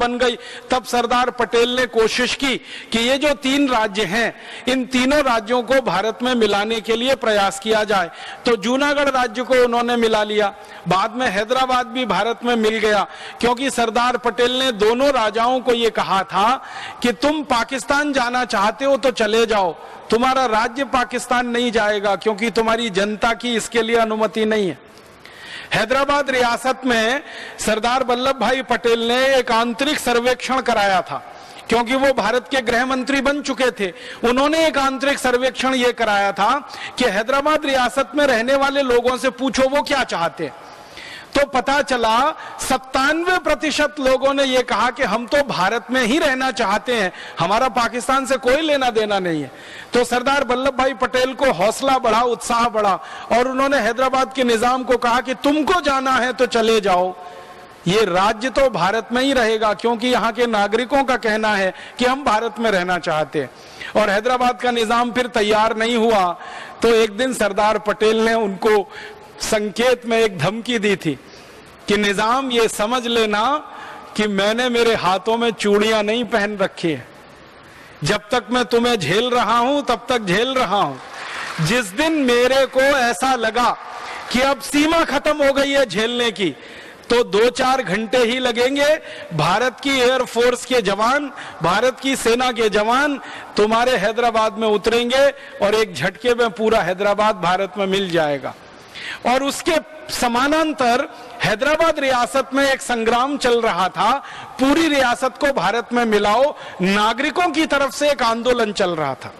बन गई, तब सरदार पटेल ने कोशिश की कि ये जो 3 राज्य हैं, इन तीनों राज्यों को भारत में मिलाने के लिए प्रयास किया जाए। तो जूनागढ़ राज्य को उन्होंने मिला लिया। बाद में हैदराबाद भी भारत में मिल गया, क्योंकि सरदार पटेल ने दोनों राजाओं को ये कहा था कि तुम पाकिस्तान जाना चाहते हो तो चले जाओ, तुम्हारा राज्य पाकिस्तान नहीं जाएगा, क्योंकि तुम्हारी जनता की इसके लिए अनुमति नहीं है। हैदराबाद रियासत में सरदार वल्लभ भाई पटेल ने एक आंतरिक सर्वेक्षण कराया था, क्योंकि वो भारत के गृह मंत्री बन चुके थे। उन्होंने एक आंतरिक सर्वेक्षण ये कराया था कि हैदराबाद रियासत में रहने वाले लोगों से पूछो वो क्या चाहते हैं। तो पता चला 97% लोगों ने यह कहा कि हम तो भारत में ही रहना चाहते हैं, हमारा पाकिस्तान से कोई लेना देना नहीं है। तो सरदार वल्लभ भाई पटेल को हौसला बढ़ा, उत्साह बढ़ा, और उन्होंने हैदराबाद के निजाम को कहा कि तुमको जाना है तो चले जाओ, ये राज्य तो भारत में ही रहेगा, क्योंकि यहाँ के नागरिकों का कहना है कि हम भारत में रहना चाहते हैं। और हैदराबाद का निजाम फिर तैयार नहीं हुआ, तो एक दिन सरदार पटेल ने उनको संकेत में एक धमकी दी थी कि निजाम ये समझ लेना कि मैंने मेरे हाथों में चूड़ियां नहीं पहन रखी है, जब तक मैं तुम्हें झेल रहा हूं तब तक झेल रहा हूं। जिस दिन मेरे को ऐसा लगा कि अब सीमा खत्म हो गई है झेलने की, तो 2-4 घंटे ही लगेंगे, भारत की एयरफोर्स के जवान, भारत की सेना के जवान तुम्हारे हैदराबाद में उतरेंगे और एक झटके में पूरा हैदराबाद भारत में मिल जाएगा। और उसके समानांतर हैदराबाद रियासत में एक संग्राम चल रहा था, पूरी रियासत को भारत में मिलाओ, नागरिकों की तरफ से एक आंदोलन चल रहा था।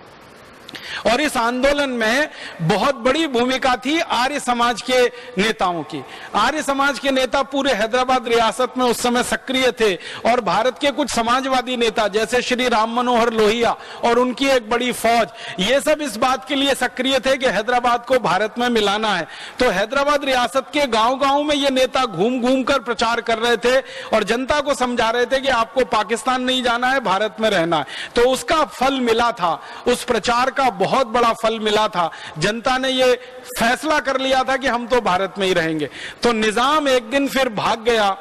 और इस आंदोलन में बहुत बड़ी भूमिका थी आर्य समाज के नेताओं की। आर्य समाज के नेता पूरे हैदराबाद रियासत में उस समय सक्रिय थे, और भारत के कुछ समाजवादी नेता जैसे श्री राम मनोहर लोहिया और उनकी एक बड़ी फौज, ये सब इस बात के लिए सक्रिय थे कि हैदराबाद को भारत में मिलाना है। तो हैदराबाद रियासत के गांव-गांव में ये नेता घूम घूम कर प्रचार कर रहे थे और जनता को समझा रहे थे कि आपको पाकिस्तान नहीं जाना है, भारत में रहना है। तो उसका फल मिला था, उस प्रचार का बहुत बड़ा फल मिला था। जनता ने यह फैसला कर लिया था कि हम तो भारत में ही रहेंगे। तो निजाम एक दिन फिर भाग गया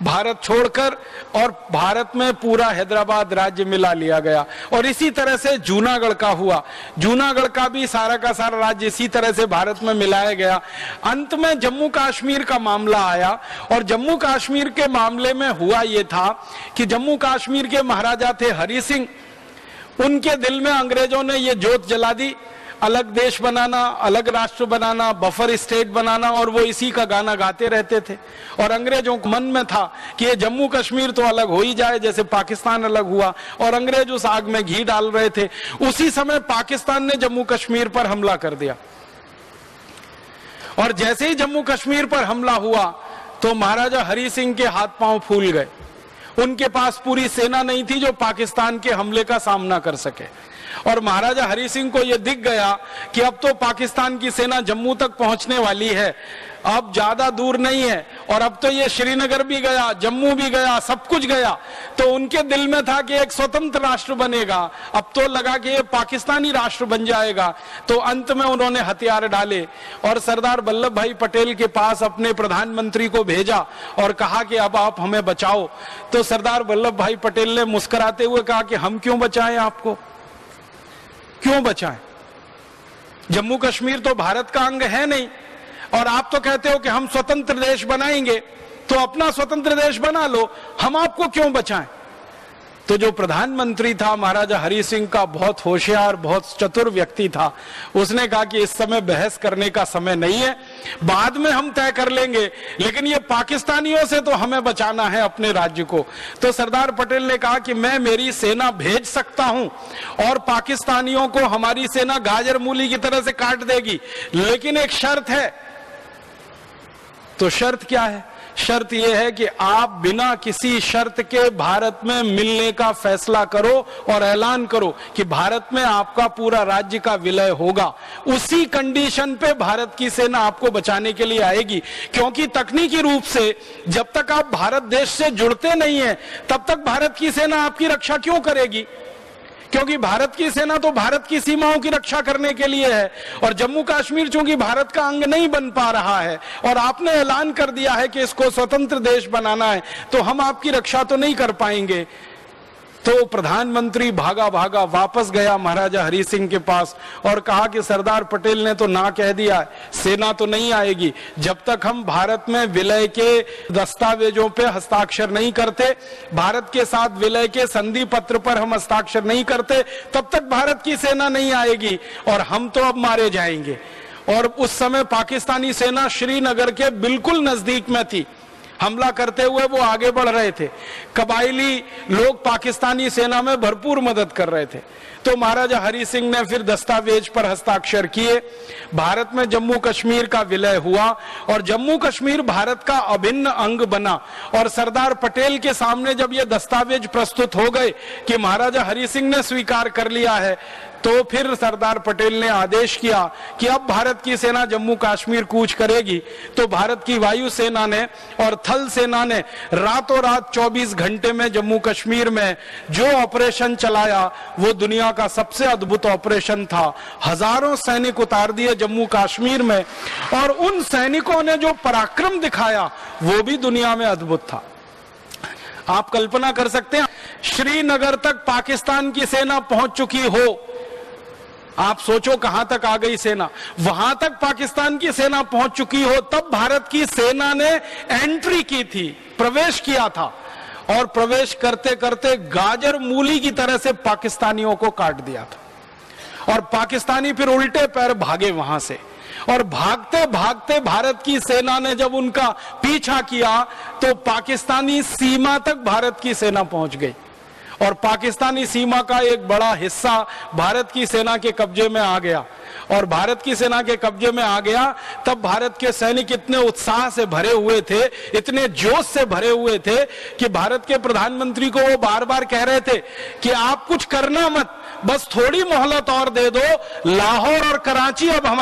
भारत छोड़कर, और भारत में पूरा हैदराबाद राज्य मिला लिया गया। और इसी तरह से जूनागढ़ का हुआ, जूनागढ़ का भी सारा का सारा राज्य इसी तरह से भारत में मिलाया गया। अंत में जम्मू कश्मीर का मामला आया, और जम्मू कश्मीर के मामले में हुआ यह था कि जम्मू कश्मीर के महाराजा थे हरि सिंह, उनके दिल में अंग्रेजों ने ये जोत जला दी, अलग देश बनाना, अलग राष्ट्र बनाना, बफर स्टेट बनाना, और वो इसी का गाना गाते रहते थे। और अंग्रेजों के मन में था कि ये जम्मू कश्मीर तो अलग हो ही जाए, जैसे पाकिस्तान अलग हुआ, और अंग्रेज उस आग में घी डाल रहे थे। उसी समय पाकिस्तान ने जम्मू कश्मीर पर हमला कर दिया, और जैसे ही जम्मू कश्मीर पर हमला हुआ तो महाराजा हरि सिंह के हाथ पांव फूल गए। उनके पास पूरी सेना नहीं थी जो पाकिस्तान के हमले का सामना कर सके, और महाराजा हरि सिंह को यह दिख गया कि अब तो पाकिस्तान की सेना जम्मू तक पहुंचने वाली है, अब ज्यादा दूर नहीं है, और अब तो ये श्रीनगर भी गया, जम्मू भी गया, सब कुछ गया। तो उनके दिल में था कि एक स्वतंत्र राष्ट्र बनेगा, अब तो लगा कि ये पाकिस्तानी राष्ट्र बन जाएगा। तो अंत में उन्होंने हथियार डाले और सरदार वल्लभ भाई पटेल के पास अपने प्रधानमंत्री को भेजा और कहा कि अब आप हमें बचाओ। तो सरदार वल्लभ भाई पटेल ने मुस्कुराते हुए कहा कि हम क्यों बचाएं आपको, क्यों बचाएं, जम्मू कश्मीर तो भारत का अंग है नहीं, और आप तो कहते हो कि हम स्वतंत्र देश बनाएंगे, तो अपना स्वतंत्र देश बना लो, हम आपको क्यों बचाएं। तो जो प्रधानमंत्री था महाराजा हरि सिंह का बहुत होशियार, बहुत चतुर व्यक्ति था, उसने कहा कि इस समय बहस करने का समय नहीं है, बाद में हम तय कर लेंगे, लेकिन ये पाकिस्तानियों से तो हमें बचाना है अपने राज्य को। तो सरदार पटेल ने कहा कि मैं मेरी सेना भेज सकता हूं और पाकिस्तानियों को हमारी सेना गाजर मूली की तरह से काट देगी, लेकिन एक शर्त है। तो शर्त क्या है? शर्त यह है कि आप बिना किसी शर्त के भारत में मिलने का फैसला करो और ऐलान करो कि भारत में आपका पूरा राज्य का विलय होगा। उसी कंडीशन पे भारत की सेना आपको बचाने के लिए आएगी, क्योंकि तकनीकी रूप से जब तक आप भारत देश से जुड़ते नहीं है तब तक भारत की सेना आपकी रक्षा क्यों करेगी, क्योंकि भारत की सेना तो भारत की सीमाओं की रक्षा करने के लिए है, और जम्मू कश्मीर चूंकि भारत का अंग नहीं बन पा रहा है और आपने ऐलान कर दिया है कि इसको स्वतंत्र देश बनाना है, तो हम आपकी रक्षा तो नहीं कर पाएंगे। तो प्रधानमंत्री भागा भागा वापस गया महाराजा हरि सिंह के पास और कहा कि सरदार पटेल ने तो ना कह दिया, सेना तो नहीं आएगी। जब तक हम भारत में विलय के दस्तावेजों पे हस्ताक्षर नहीं करते, भारत के साथ विलय के संधि पत्र पर हम हस्ताक्षर नहीं करते, तब तक भारत की सेना नहीं आएगी और हम तो अब मारे जाएंगे। और उस समय पाकिस्तानी सेना श्रीनगर के बिल्कुल नजदीक में थी, हमला करते हुए वो आगे बढ़ रहे थे। कबायली लोग पाकिस्तानी सेना में भरपूर मदद कर रहे थे। तो महाराजा हरि सिंह ने फिर दस्तावेज पर हस्ताक्षर किए, भारत में जम्मू कश्मीर का विलय हुआ और जम्मू कश्मीर भारत का अभिन्न अंग बना। और सरदार पटेल के सामने जब ये दस्तावेज प्रस्तुत हो गए कि महाराजा हरि सिंह ने स्वीकार कर लिया है, तो फिर सरदार पटेल ने आदेश किया कि अब भारत की सेना जम्मू कश्मीर कूच करेगी। तो भारत की वायु सेना ने और थल सेना ने रातों रात 24 घंटे में जम्मू कश्मीर में जो ऑपरेशन चलाया वो दुनिया का सबसे अद्भुत ऑपरेशन था। हजारों सैनिक उतार दिए जम्मू कश्मीर में और उन सैनिकों ने जो पराक्रम दिखाया वो भी दुनिया में अद्भुत था। आप कल्पना कर सकते हैं, श्रीनगर तक पाकिस्तान की सेना पहुंच चुकी हो, आप सोचो कहां तक आ गई सेना, वहां तक पाकिस्तान की सेना पहुंच चुकी हो, तब भारत की सेना ने एंट्री की थी, प्रवेश किया था और प्रवेश करते करते गाजर मूली की तरह से पाकिस्तानियों को काट दिया था। और पाकिस्तानी फिर उल्टे पैर भागे वहां से, और भागते भागते भारत की सेना ने जब उनका पीछा किया तो पाकिस्तानी सीमा तक भारत की सेना पहुंच गई और पाकिस्तानी सीमा का एक बड़ा हिस्सा भारत की सेना के कब्जे में आ गया। और भारत की सेना के कब्जे में आ गया तब भारत के सैनिक इतने उत्साह से भरे हुए थे, इतने जोश से भरे हुए थे कि भारत के प्रधानमंत्री को वो बार बार कह रहे थे कि आप कुछ करना मत, बस थोड़ी मोहलत और दे दो, लाहौर और कराची अब हमारे